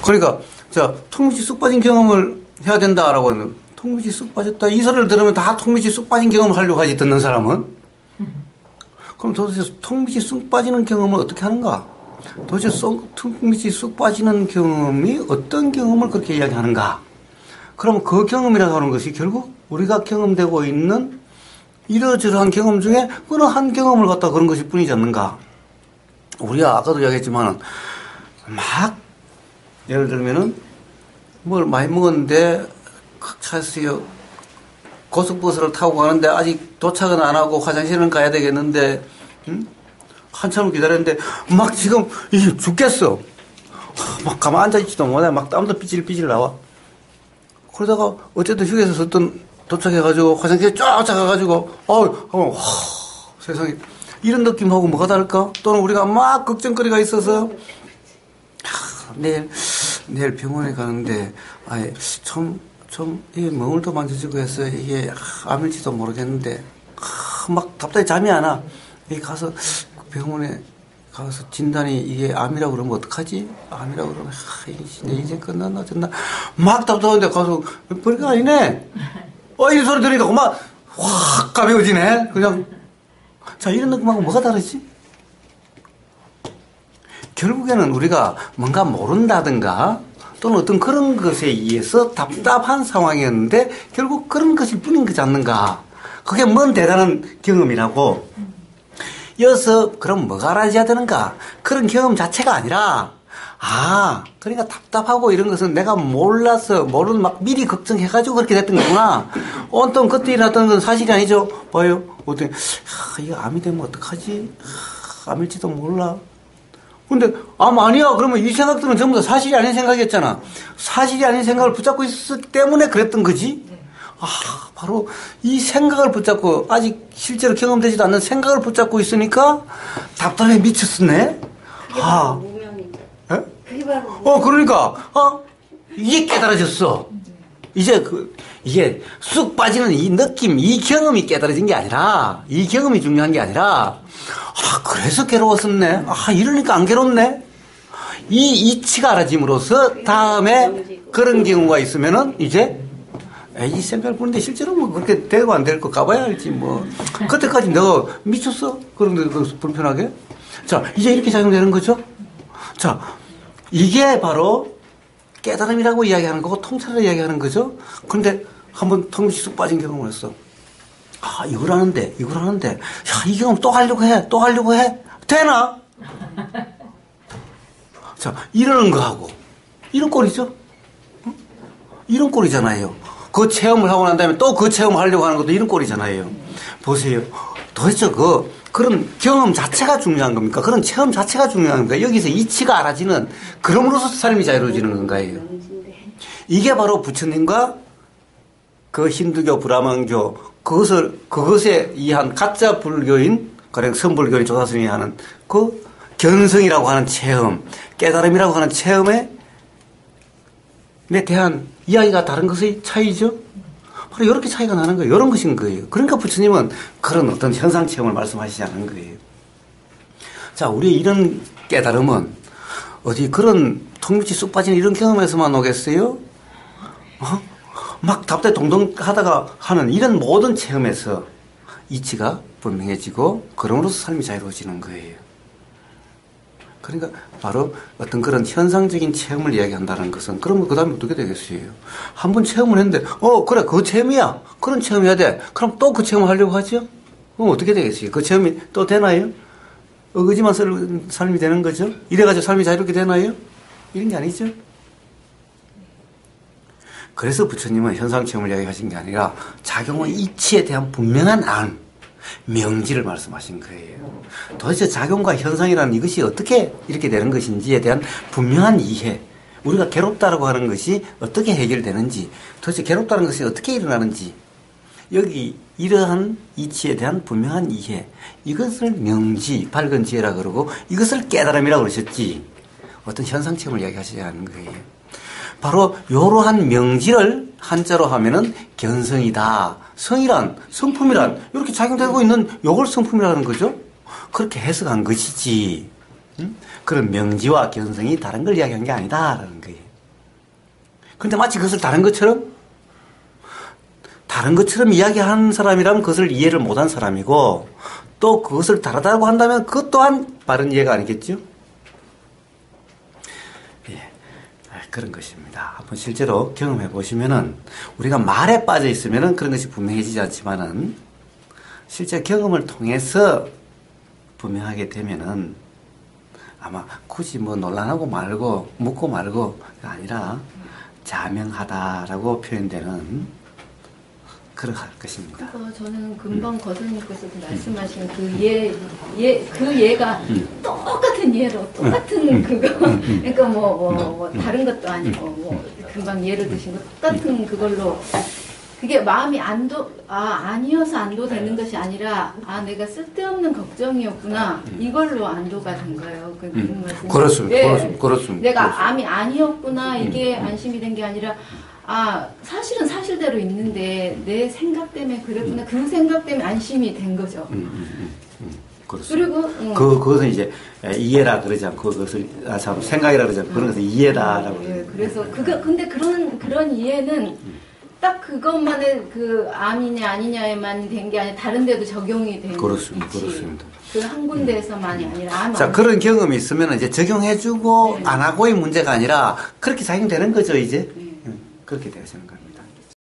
그러니까 자, 턱밑이 쑥 빠진 경험을 해야 된다라고 하는, 턱밑이 쑥 빠졌다 이 소리를 들으면 다 턱밑이 쑥 빠진 경험을 하려고 하지, 듣는 사람은. 그럼 도대체 턱밑이 쑥 빠지는 경험을 어떻게 하는가? 도대체 턱밑이 쑥 빠지는 경험이 어떤 경험을 그렇게 이야기하는가? 그럼 그 경험이라고 하는 것이 결국 우리가 경험되고 있는 이러저러한 경험 중에 어느 한 경험을 갖다 그런 것일 뿐이지 않는가? 우리가 아까도 이야기했지만 막 예를 들면은 뭘 많이 먹었는데 차에서 고속버스를 타고 가는데 아직 도착은 안 하고 화장실은 가야 되겠는데 한참을 기다렸는데 막 지금 이게 죽겠어. 막 가만 앉아있지도 못해. 막 땀도 삐질삐질 나와. 그러다가 어쨌든 휴게소 어떤 도착해가지고 화장실에 쫙 가가지고 세상에 이런 느낌하고 뭐가 다를까? 또는 우리가 막 걱정거리가 있어서 내일 병원에 가는데 이게 멍울도 만져지고 해서 이게 암일지도 모르겠는데 막 답답해 잠이 안 와. 여기 가서 병원에 가서 진단이 이게 암이라고 그러면 어떡하지? 암이라고 그러면 내 인생 끝났나 어쨌나 막 답답한데 가서 별거 아니네. 이 소리 들으니까 막 확 가벼워지네. 그냥 자, 이런 느낌하고 뭐가 다르지? 결국에는 우리가 뭔가 모른다든가 또는 어떤 그런 것에 의해서 답답한 상황이었는데 결국 그런 것일 뿐인 거지 않는가. 그게 뭔 대단한 경험이라고. 이어서 그럼 뭐가 알아져야 되는가. 그런 경험 자체가 아니라 그러니까 답답하고 이런 것은 내가 몰라서 모르는 막 미리 걱정해가지고 그렇게 됐던 거구나. 온통 그때 일어났던 건 사실이 아니죠. 봐요. 어떤 이거 암이 되면 어떡하지? 암일지도 몰라. 근데 암 아니야. 그러면 이 생각들은 전부 다 사실이 아닌 생각이었잖아. 사실이 아닌 생각을 붙잡고 있었기 때문에 그랬던 거지. 바로 이 생각을 붙잡고 아직 실제로 경험되지도 않는 생각을 붙잡고 있으니까 답답해 미쳤었네. 그게 바로 무명이죠. 그게 바로 그러니까 이게 깨달아졌어. 이제 이게 쑥 빠지는 이 느낌, 이 경험이 깨달아진 게 아니라, 이 경험이 중요한 게 아니라, 그래서 괴로웠었네. 이러니까 안 괴롭네. 이 이치가 알아짐으로써 다음에 그런 경우가 있으면은 이제 이 생각을 보는데 실제로 뭐 그렇게 되고 안 될 거 가봐야 알지 뭐. 그때까지 내가 미쳤어? 그런데 불편하게? 자, 이제 이렇게 작용되는 거죠? 자, 이게 바로 깨달음이라고 이야기하는 거고 통찰을 이야기하는 거죠. 그런데 한번 턱밑이 쑥 빠진 경험을 했어. 이걸 하는데 이 경험 또 하려고 해. 되나? 자, 이러는 거하고 이런 꼴이죠. 이런 꼴이잖아요. 그 체험을 하고 난 다음에 또 그 체험을 하려고 하는 것도 이런 꼴이잖아요. 보세요. 도대체 그런 경험 자체가 중요한 겁니까? 그런 체험 자체가 중요한 겁니까? 여기서 이치가 알아지는, 그럼으로써 삶이 자유로워지는 건가요? 이게 바로 부처님과 그 힌두교, 브라만교, 그것에 의한 가짜 불교인, 가령 선불교인 조사스님이 하는 그 견성이라고 하는 체험, 깨달음이라고 하는 체험에 대한 이야기가 다른 것의 차이죠? 바로 이렇게 차이가 나는 거예요. 이런 것인 거예요. 그러니까 부처님은 그런 어떤 현상 체험을 말씀하시지 않은 거예요. 자, 우리의 이런 깨달음은 어디 그런 턱밑이 쑥 빠지는 이런 경험에서만 오겠어요? 막 답답해 동동하다가 하는 이런 모든 체험에서 이치가 분명해지고 그럼으로써 삶이 자유로워지는 거예요. 그러니까 바로 어떤 그런 현상적인 체험을 이야기한다는 것은 그러면 그 다음에 어떻게 되겠어요? 한번 체험을 했는데 그래 그 체험이야. 그런 체험해야 돼. 그럼 또 그 체험을 하려고 하죠? 그럼 어떻게 되겠어요? 그 체험이 또 되나요? 의지만 삶이 되는 거죠? 이래가지고 삶이 자유롭게 되나요? 이런 게 아니죠? 그래서 부처님은 현상체험을 이야기하신 게 아니라 작용의 이치에 대한 분명한 안, 명지를 말씀하신 거예요. 도대체 작용과 현상이라는 이것이 어떻게 이렇게 되는 것인지에 대한 분명한 이해, 우리가 괴롭다라고 하는 것이 어떻게 해결되는지, 도대체 괴롭다는 것이 어떻게 일어나는지, 여기 이러한 이치에 대한 분명한 이해, 이것을 명지, 밝은 지혜라 그러고 이것을 깨달음이라고 그러셨지, 어떤 현상체험을 이야기하시지 않는 거예요. 바로 이러한 명지를 한자로 하면은 견성이다. 성이란, 성품이란, 이렇게 작용되고 있는 요걸 성품이라는 거죠. 그렇게 해석한 것이지. 그런 명지와 견성이 다른 걸 이야기한 게 아니다라는 거예요. 근데 마치 그것을 다른 것처럼 이야기하는 사람이라면 그것을 이해를 못한 사람이고, 또 그것을 다르다고 한다면 그것 또한 바른 이해가 아니겠죠? 예, 그런 것입니다. 한번 실제로 경험해 보시면은, 우리가 말에 빠져 있으면은 그런 것이 분명해지지 않지만은, 실제 경험을 통해서 분명하게 되면은, 아마 굳이 뭐 논란하고 말고, 묻고 말고가 아니라, 자명하다라고 표현되는 그럴 것입니다. 그래서 저는 금방 거선님께서도 말씀하신 그 예가 똑같은 예로 똑같은 그거 그러니까 뭐 다른 것도 아니고 뭐 금방 예를 드신 거 똑같은 그걸로 그게 마음이 아니어서 안도되는 것이 아니라 내가 쓸데없는 걱정이었구나 이걸로 안도가 된 거예요. 그렇습니다. 내가 암이 아니었구나 이게 안심이 된 게 아니라 사실은 사실대로 있는데 내 생각 때문에 그랬구나 그 생각 때문에 안심이 된 거죠. 그렇습니다. 그리고 그것은 이제 이해라 그러지 않고 그것을 생각이라 그러지 않고 그런 것은 이해다라고. 그래서 근데 그런 이해는 딱 그것만의 그 암이냐 아니냐에만 된 게 아니라 다른 데도 적용이 되는 그렇습니다. 그 한 군데에서만이 아니라 자, 그런 경험이 있으면 이제 적용해주고 안 하고의 문제가 아니라 그렇게 작용되는 거죠, 이제. 그렇게 되어지는 겁니다.